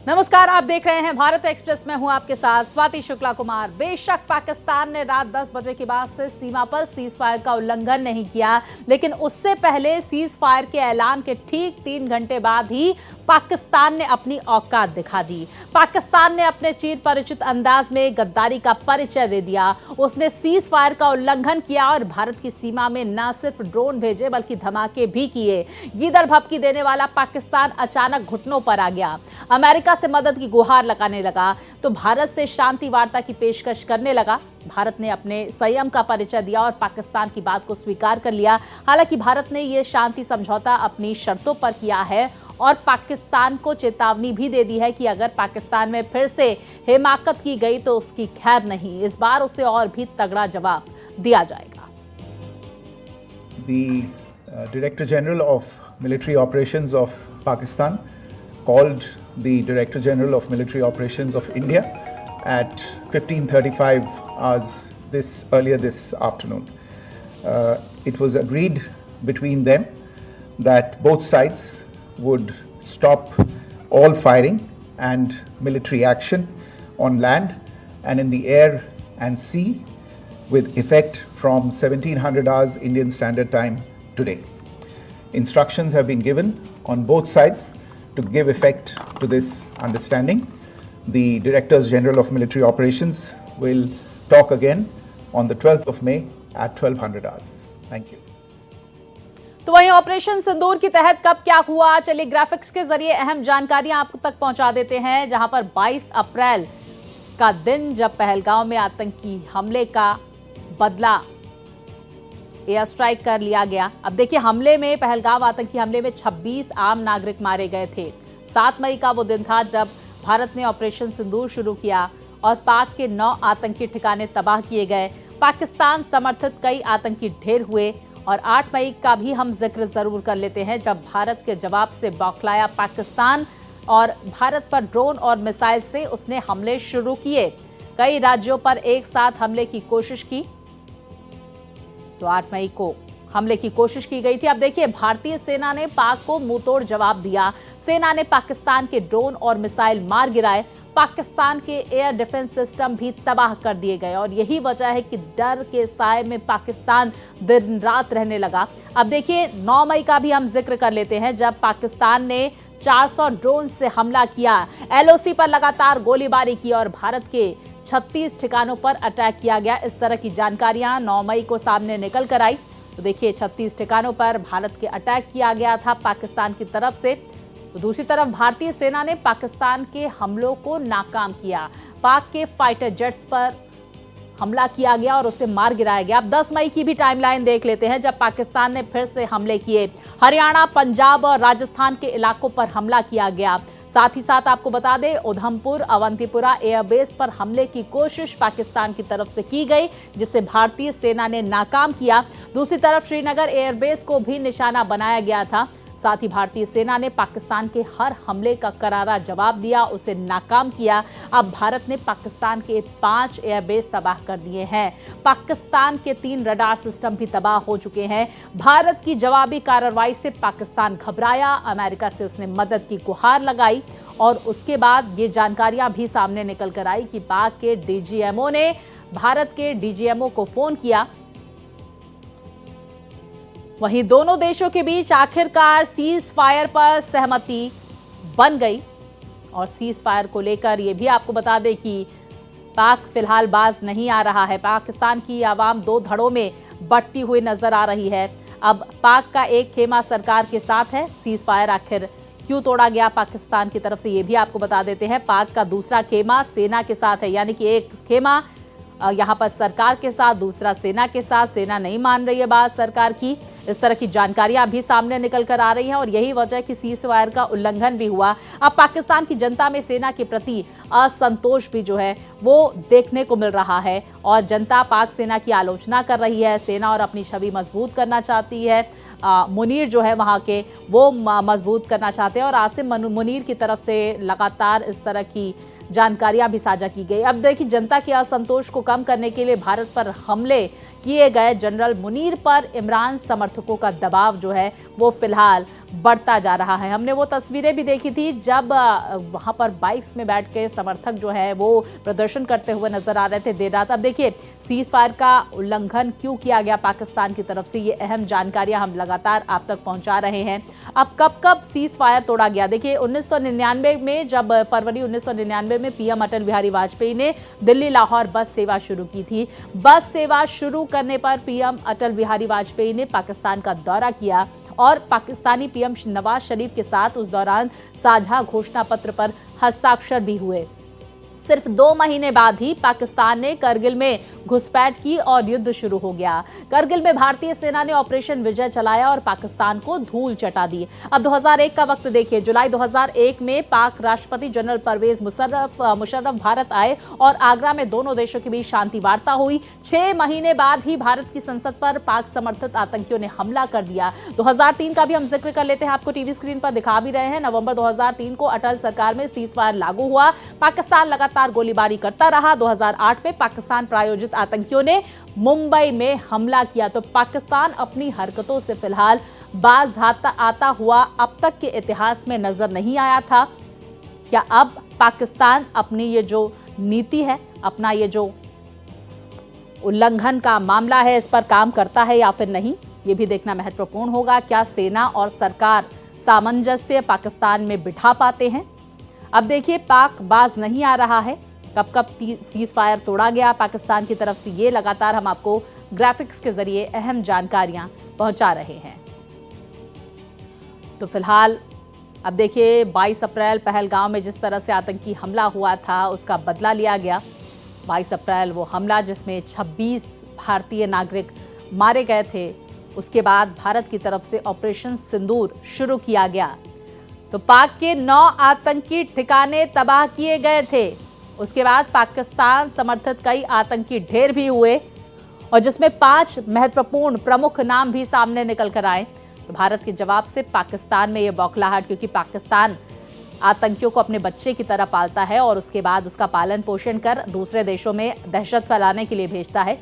नमस्कार, आप देख रहे हैं भारत एक्सप्रेस में हूं आपके साथ स्वाति शुक्ला कुमार। बेशक पाकिस्तान ने रात 10 बजे के बाद से सीमा पर सीज फायर का उल्लंघन नहीं किया, लेकिन उससे पहले सीज फायर के ऐलान के ठीक 3 घंटे बाद ही पाकिस्तान ने अपनी औकात दिखा दी। पाकिस्तान ने अपने चीर परिचित अंदाज में गद्दारी का परिचय दे दिया। उसने सीज फायर का उल्लंघन किया और भारत की सीमा में न सिर्फ ड्रोन भेजे बल्कि धमाके भी किए। गीदड़ भभकी देने वाला पाकिस्तान अचानक घुटनों पर आ गया। अमेरिका से मदद की गुहार लगाने लगा तो भारत से शांति वार्ता की पेशकश करने लगा। भारत ने अपने संयम का परिचय दिया और पाकिस्तान की बात को स्वीकार कर लिया। हालांकि भारत ने यह शांति समझौता अपनी शर्तों पर किया है और पाकिस्तान को चेतावनी भी दे दी है कि अगर पाकिस्तान में फिर से हिमाकत की गई तो उसकी खैर नहीं। इस बार उसे और भी तगड़ा जवाब दिया जाएगा। The Director General of Military Operations of Pakistan called the Director General of Military Operations of India at 15:35 hours earlier this afternoon. It was agreed between them that both sides would stop all firing and military action on land and in the air and sea with effect from 1700 hours Indian Standard Time today. Instructions have been given on both sides to give effect to this understanding. The Directors General of Military Operations will talk again on the 12th of May at 1200 hours. Thank you. तो वहीं operation सिंदूर के तहत कब क्या हुआ, चलिए graphics के जरिए अहम जानकारियां आप तक पहुंचा देते हैं। जहां पर 22 अप्रैल का दिन जब पहलगांव में आतंकी हमले का बदला एयर स्ट्राइक कर लिया गया। अब देखिए, हमले में पहलगांव आतंकी हमले में 26 आम नागरिक मारे गए थे। 7 मई का वो दिन था जब भारत ने ऑपरेशन सिंदूर शुरू किया और पाक के 9 आतंकी ठिकाने तबाह किए गए। पाकिस्तान समर्थित कई आतंकी ढेर हुए और 8 मई का भी हम जिक्र जरूर कर लेते हैं जब भारत के जवाब से बौखलाया पाकिस्तान और भारत पर ड्रोन और मिसाइल से उसने हमले शुरू किए। कई राज्यों पर एक साथ हमले की कोशिश की तो 8 मई को हमले की कोशिश की गई थी। अब देखिए, भारतीय सेना ने पाक को मुंहतोड़ जवाब दिया। सेना ने पाकिस्तान के ड्रोन और मिसाइल मार गिराए। पाकिस्तान के एयर डिफेंस सिस्टम भी तबाह कर दिए गए और यही वजह है कि डर के साए में पाकिस्तान दिन रात रहने लगा। अब देखिए, 9 मई का भी हम जिक्र कर लेते हैं जब पाकिस्तान ने 400 ड्रोन से हमला किया, एलओसी पर लगातार गोलीबारी की और भारत के 36 ठिकानों पर अटैक किया गया। इस तरह की जानकारियां 9 मई को सामने निकल कर आई। तो देखिए, 36 ठिकानों पर भारत के अटैक किया गया था पाकिस्तान की तरफ से। तो दूसरी तरफ भारतीय सेना ने पाकिस्तान के हमलों को नाकाम किया। पाक के फाइटर जेट्स पर हमला किया गया और उसे मार गिराया गया। अब 10 मई की भी टाइमलाइन देख लेते हैं जब पाकिस्तान ने फिर से हमले किए। हरियाणा, पंजाब और राजस्थान के इलाकों पर हमला किया गया। साथ ही साथ आपको बता दें, उधमपुर, अवंतीपुरा एयरबेस पर हमले की कोशिश पाकिस्तान की तरफ से की गई, जिसे भारतीय सेना ने नाकाम किया। दूसरी तरफ श्रीनगर एयरबेस को भी निशाना बनाया गया था। साथ ही भारतीय सेना ने पाकिस्तान के हर हमले का करारा जवाब दिया, उसे नाकाम किया। अब भारत ने पाकिस्तान के 5 एयरबेस तबाह कर दिए हैं। पाकिस्तान के 3 रडार सिस्टम भी तबाह हो चुके हैं। भारत की जवाबी कार्रवाई से पाकिस्तान घबराया। अमेरिका से उसने मदद की गुहार लगाई और उसके बाद ये जानकारियां भी सामने निकल कर आई कि पाक के डीजीएमओ ने भारत के डीजीएमओ को फोन किया। वहीं दोनों देशों के बीच आखिरकार सीज फायर पर सहमति बन गई और सीज फायर को लेकर यह भी आपको बता दें कि पाक फिलहाल बाज नहीं आ रहा है। पाकिस्तान की आवाम 2 धड़ों में बढ़ती हुई नजर आ रही है। अब पाक का एक खेमा सरकार के साथ है। सीज फायर आखिर क्यों तोड़ा गया पाकिस्तान की तरफ से, ये भी आपको बता देते हैं। पाक का दूसरा खेमा सेना के साथ है, यानी कि एक खेमा यहाँ पर सरकार के साथ, दूसरा सेना के साथ। सेना नहीं मान रही है बात सरकार की। इस तरह की जानकारियां भी सामने निकल कर आ रही हैं और यही वजह कि सीज फायर का उल्लंघन भी हुआ। अब पाकिस्तान की जनता में सेना के प्रति असंतोष भी जो है वो देखने को मिल रहा है और जनता पाक सेना की आलोचना कर रही है। सेना और अपनी छवि मजबूत करना चाहती है। मुनीर जो है वहाँ के वो मजबूत करना चाहते हैं और आसिम मुनीर की तरफ से लगातार इस तरह की जानकारियां भी साझा की गई। अब देखिए, जनता के असंतोष को कम करने के लिए भारत पर हमले किए गए जनरल मुनीर पर इमरान समर्थकों का दबाव जो है वो फिलहाल बढ़ता जा रहा है। हमने वो तस्वीरें भी देखी थी जब वहां पर बाइक्स में बैठ के समर्थक जो है वो प्रदर्शन करते हुए नजर आ रहे थे देर रात। अब देखिए सीज फायर का उल्लंघन क्यों किया गया पाकिस्तान की तरफ से, ये अहम जानकारियां हम लगातार आप तक पहुंचा रहे हैं। अब कब सीज फायर तोड़ा गया, देखिए 1999 में, जब फरवरी 1999 में पीएम अटल बिहारी वाजपेयी ने दिल्ली लाहौर बस सेवा शुरू की थी। बस सेवा शुरू करने पर पीएम अटल बिहारी वाजपेयी ने पाकिस्तान का दौरा किया और पाकिस्तानी पीएम नवाज शरीफ के साथ उस दौरान साझा घोषणा पत्र पर हस्ताक्षर भी हुए। सिर्फ 2 महीने बाद ही पाकिस्तान ने करगिल में घुसपैठ की और युद्ध शुरू हो गया। करगिल में भारतीय सेना ने ऑपरेशन विजय चलाया और पाकिस्तान को धूल चटा दी। अब 2001 का वक्त देखिए, जुलाई 2001 में पाक राष्ट्रपति जनरल परवेज मुशर्रफ भारत आए और आगरा में दोनों देशों के बीच शांति वार्ता हुई। 6 महीने बाद ही भारत की संसद पर पाक समर्थित आतंकियों ने हमला कर दिया। 2003 का भी हम जिक्र कर लेते हैं, आपको टीवी स्क्रीन पर दिखा भी रहे हैं। नवंबर 2003 को अटल सरकार में सीज फायर लागू हुआ। पाकिस्तान लगातार गोलीबारी करता रहा। 2008 में पाकिस्तान प्रायोजित आतंकियों ने मुंबई में हमला किया। तो पाकिस्तान अपनी हरकतों से फिलहाल बाज आता हुआ अब तक के इतिहास में नजर नहीं आया था। क्या अब पाकिस्तान अपनी ये जो नीति है, अपना ये जो उल्लंघन का मामला है, इस पर काम करता है या फिर नहीं, ये भी देखना महत्वपूर्ण होगा। क्या सेना और सरकार सामंजस्य पाकिस्तान में बिठा पाते हैं? अब देखिए पाक बाज नहीं आ रहा है। कब सीज फायर तोड़ा गया पाकिस्तान की तरफ से, ये लगातार हम आपको ग्राफिक्स के जरिए अहम जानकारियां पहुंचा रहे हैं। तो फिलहाल अब देखिए 22 अप्रैल पहलगांव में जिस तरह से आतंकी हमला हुआ था उसका बदला लिया गया। 22 अप्रैल वो हमला जिसमें 26 भारतीय नागरिक मारे गए थे, उसके बाद भारत की तरफ से ऑपरेशन सिंदूर शुरू किया गया। तो पाक के 9 आतंकी ठिकाने तबाह किए गए थे। उसके बाद पाकिस्तान समर्थित कई आतंकी ढेर भी हुए और जिसमें 5 महत्वपूर्ण प्रमुख नाम भी सामने निकल कर आए। तो भारत के जवाब से पाकिस्तान में ये बौखलाहट, क्योंकि पाकिस्तान आतंकियों को अपने बच्चे की तरह पालता है और उसके बाद उसका पालन पोषण कर दूसरे देशों में दहशत फैलाने के लिए भेजता है।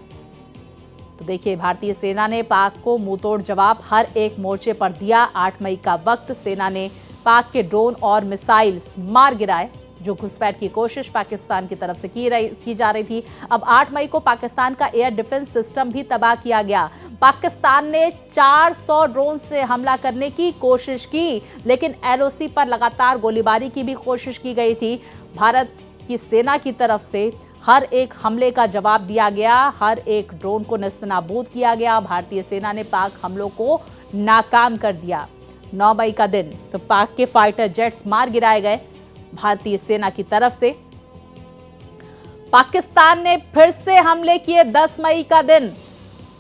तो देखिए भारतीय सेना ने पाक को मुंहतोड़ जवाब हर एक मोर्चे पर दिया। 8 मई का वक्त सेना ने पाक के ड्रोन और मिसाइल्स मार गिराए जो घुसपैठ की कोशिश पाकिस्तान की तरफ से की जा रही थी। अब 8 मई को पाकिस्तान का एयर डिफेंस सिस्टम भी तबाह किया गया। पाकिस्तान ने 400 ड्रोन से हमला करने की कोशिश की, लेकिन एलओसी पर लगातार गोलीबारी की भी कोशिश की गई थी। भारत की सेना की तरफ से हर एक हमले का जवाब दिया गया, हर एक ड्रोन को नेस्तनाबूद किया गया। भारतीय सेना ने पाक हमलों को नाकाम कर दिया। 9 मई का दिन तो पाक के फाइटर जेट्स मार गिराए गए भारतीय सेना की तरफ से। पाकिस्तान ने फिर से हमले किए 10 मई का दिन।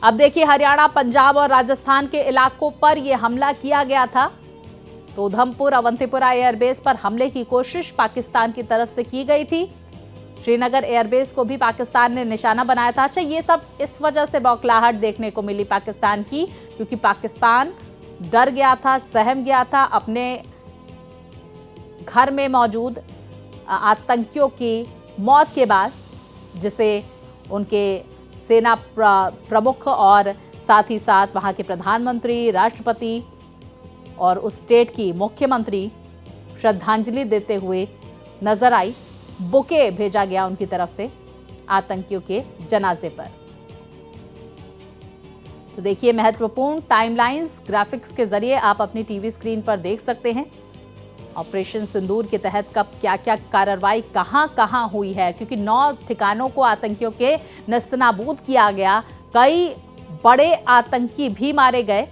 अब देखिए हरियाणा, पंजाब और राजस्थान के इलाकों पर यह हमला किया गया था। तो उधमपुर अवंतीपुरा एयरबेस पर हमले की कोशिश पाकिस्तान की तरफ से की गई थी। श्रीनगर एयरबेस को भी पाकिस्तान ने निशाना बनाया था। अच्छा, ये सब इस वजह से बौखलाहट देखने को मिली पाकिस्तान की, क्योंकि पाकिस्तान डर गया था, सहम गया था अपने घर में मौजूद आतंकियों की मौत के बाद, जिसे उनके सेना प्रमुख और साथ ही साथ वहां के प्रधानमंत्री, राष्ट्रपति और उस स्टेट की मुख्यमंत्री श्रद्धांजलि देते हुए नजर आई। बुके भेजा गया उनकी तरफ से आतंकियों के जनाजे पर। तो देखिए महत्वपूर्ण टाइमलाइंस ग्राफिक्स के जरिए आप अपनी टीवी स्क्रीन पर देख सकते हैं। ऑपरेशन सिंदूर के तहत कब क्या क्या कार्रवाई कहां हुई है, क्योंकि 9 ठिकानों को आतंकियों के नेस्तनाबूद किया गया। कई बड़े आतंकी भी मारे गए,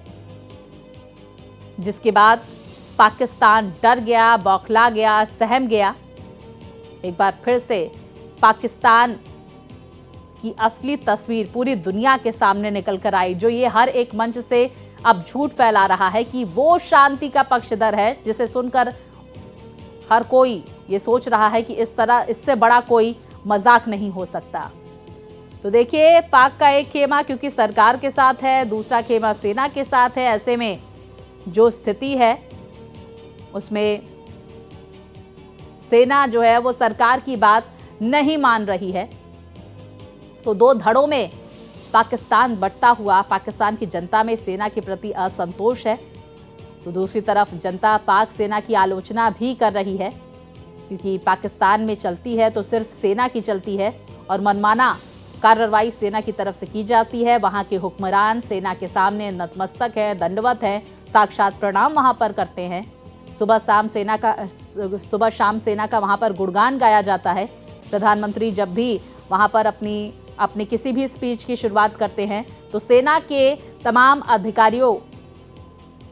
जिसके बाद पाकिस्तान डर गया, बौखला गया, सहम गया। एक बार फिर से पाकिस्तान की असली तस्वीर पूरी दुनिया के सामने निकल कर आई, जो ये हर एक मंच से अब झूठ फैला रहा है कि वो शांति का पक्षधर है, जिसे सुनकर हर कोई ये सोच रहा है कि इससे बड़ा कोई मजाक नहीं हो सकता। तो देखिए पाक का एक खेमा क्योंकि सरकार के साथ है, दूसरा खेमा सेना के साथ है। ऐसे में जो स्थिति है उसमें सेना जो है वो सरकार की बात नहीं मान रही है। तो 2 धड़ों में पाकिस्तान बंटता हुआ, पाकिस्तान की जनता में सेना के प्रति असंतोष है। तो दूसरी तरफ जनता पाक सेना की आलोचना भी कर रही है, क्योंकि पाकिस्तान में चलती है तो सिर्फ सेना की चलती है और मनमाना कार्रवाई सेना की तरफ से की जाती है। वहां के हुक्मरान सेना के सामने नतमस्तक है, दंडवत है, साक्षात प्रणाम वहां पर करते हैं। सुबह शाम सेना का वहां पर गुणगान गाया जाता है। प्रधानमंत्री जब भी वहां पर अपनी किसी भी स्पीच की शुरुआत करते हैं तो सेना के तमाम अधिकारियों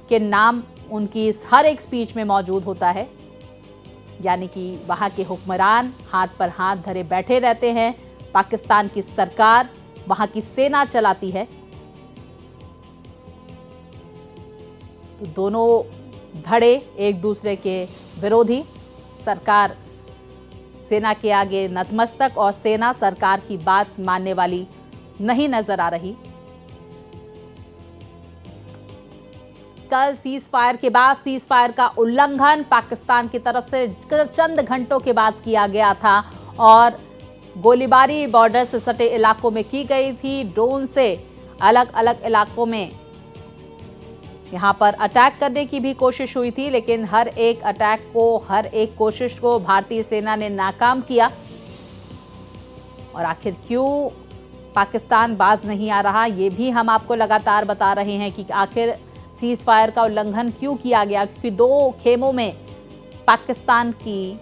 के नाम उनकी हर एक स्पीच में मौजूद होता है, यानी कि वहां के हुक्मरान हाथ पर हाथ धरे बैठे रहते हैं। पाकिस्तान की सरकार वहां की सेना चलाती है। तो दोनों धड़े एक दूसरे के विरोधी, सरकार सेना के आगे नतमस्तक और सेना सरकार की बात मानने वाली नहीं नजर आ रही। कल सीज फायर के बाद सीज फायर का उल्लंघन पाकिस्तान की तरफ से चंद घंटों के बाद किया गया था और गोलीबारी बॉर्डर से सटे इलाकों में की गई थी। ड्रोन से अलग अलग इलाकों में यहां पर अटैक करने की भी कोशिश हुई थी, लेकिन हर एक कोशिश को भारतीय सेना ने नाकाम किया। और आखिर क्यों पाकिस्तान बाज नहीं आ रहा, ये भी हम आपको लगातार बता रहे हैं कि आखिर सीज फायर का उल्लंघन क्यों किया गया, क्योंकि दो खेमों में पाकिस्तान की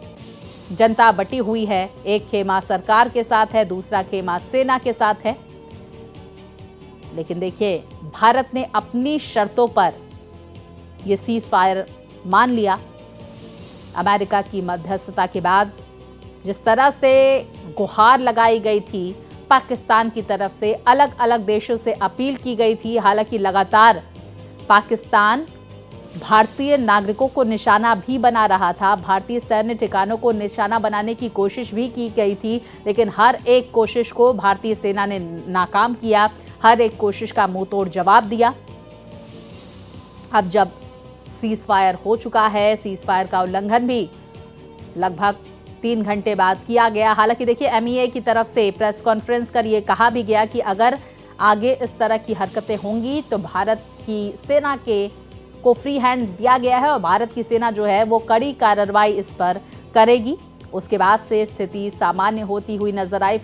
जनता बटी हुई है। एक खेमा सरकार के साथ है, दूसरा खेमा सेना के साथ है। लेकिन देखिए, भारत ने अपनी शर्तों पर यह सीज फायर मान लिया। अमेरिका की मध्यस्थता के बाद जिस तरह से गुहार लगाई गई थी, पाकिस्तान की तरफ से अलग अलग देशों से अपील की गई थी। हालांकि लगातार पाकिस्तान भारतीय नागरिकों को निशाना भी बना रहा था, भारतीय सैन्य ठिकानों को निशाना बनाने की कोशिश भी की गई थी, लेकिन हर एक कोशिश को भारतीय सेना ने नाकाम किया, हर एक कोशिश का मुंहतोड़ जवाब दिया। अब जब सीज फायर हो चुका है, सीज फायर का उल्लंघन भी लगभग 3 घंटे बाद किया गया। हालांकि देखिए, एमईए की तरफ से प्रेस कॉन्फ्रेंस कर ये कहा भी गया कि अगर आगे इस तरह की हरकतें होंगी तो भारत की सेना को फ्री हैंड दिया गया है और भारत की सेना जो है वो कड़ी कार्रवाई इस पर करेगी। उसके बाद से स्थिति सामान्य होती हुई नजर आई।